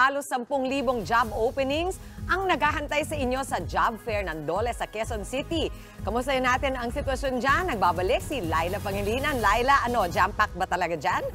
halos 10,000 job openings ang naghahantay sa inyo sa job fair ng Dole sa Quezon City. Kamustahin natin ang sitwasyon dyan? Nagbabalik si Laila Pangilinan. Laila, jam-pack ba talaga dyan?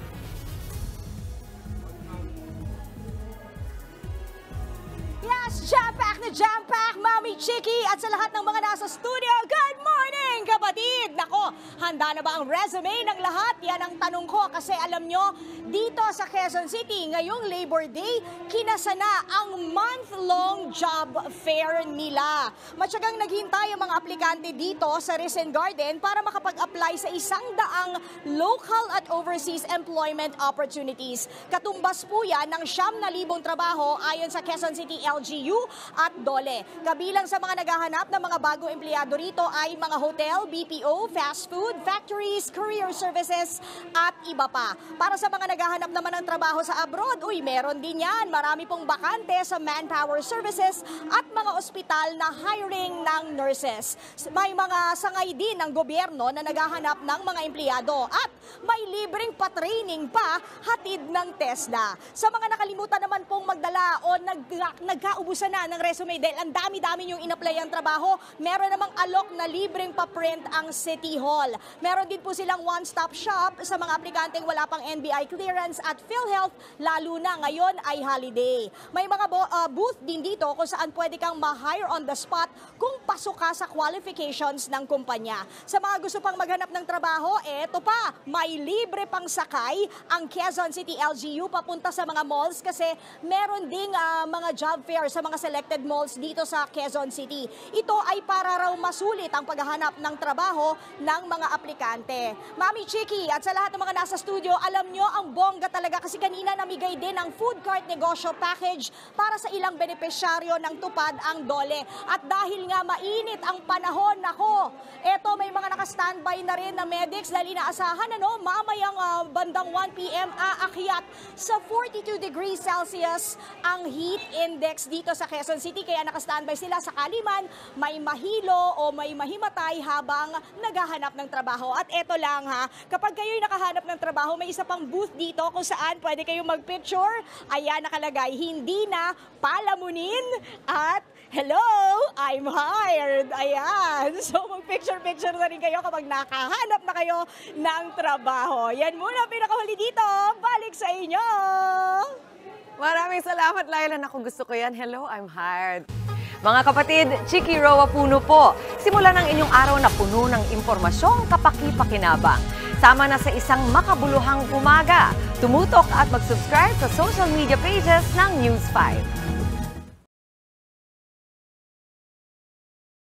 Yes, jam-pack na jam-pack, Mami Chiki, at sa lahat ng mga nasa studio, good morning, kapatid! Nako, handa na ba ang resume ng lahat? Yan ang tanong ko kasi alam nyo, dito sa Quezon City, ngayong Labor Day, kinasa na ang month-long job fair nila. Matyagang naghintay ang mga aplikante dito sa Risen Garden para makapag-apply sa 100 local at overseas employment opportunities. Katumbas po yan ng 9,000 trabaho ayon sa Quezon City LGU at Dole. Kabilang sa mga naghahanap ng mga bagong empleyado rito ay mga hotel, BPO, fast food, factories, career services at iba pa. Para sa mga naghahanap naman ng trabaho sa abroad, meron din yan. Marami pong bakante sa manpower services at mga ospital na hiring ng nurses. May mga sangay din ng gobyerno na naghahanap ng mga empleyado at may libreng pa-training pa hatid ng TESDA. Sa mga nakalimutan naman pong magdala o nagkaubusan na ng resume dahil ang dami-dami yung in-apply ang trabaho, meron namang alok na libreng pa-print ang City Hall. Meron din po silang one-stop shop sa mga aplikanteng wala pang NBI clearance at PhilHealth, lalo na ngayon ay holiday. May mga booth din dito kung saan pwede kang ma-hire on the spot kung pasok ka sa qualifications ng kumpanya. Sa mga gusto pang maghanap ng trabaho, eto pa, may libre pang sakay ang Quezon City LGU papunta sa mga malls kasi meron ding mga job fair sa mga selected malls dito sa Quezon City. Ito ay para raw masulit ang paghahanap ng trabaho ng mga aplikante. Mami Chiki at sa lahat ng mga nasa studio, alam nyo ang bongga talaga kasi kanina namigay din ang food cart negosyo package para sa ilang benepisyaryo ng tupad ang Dole. At dahil nga mainit ang panahon, nako, eto may mga naka-standby na rin na medics dahil inaasahan mamayang bandang 1 p.m. aakyat sa 42 degrees Celsius ang heat index dito sa Quezon City. Kaya naka-standby sila sa kaliman, may mahilo o may mahimatay habang naghahanap ng trabaho. At eto lang kapag kayo'y nakahanap ng trabaho, may isa pang booth dito kung saan pwede kayong mag-picture. Ayan, nakalagay, hindi na palamunin at hello, I'm hired. Ayan, so mag-picture-picture na rin kayo kapag nakahanap na kayo ng trabaho. Yan muna pinakahuli dito. Balik sa inyo! Maraming salamat, Laila. Naku, gusto ko yan. Hello, I'm hired. Mga kapatid, Chiki Roa Puno po. Simulan ang inyong araw na puno ng impormasyong kapaki-pakinabang. Sama na sa isang makabuluhang umaga. Tumutok at mag-subscribe sa social media pages ng News 5.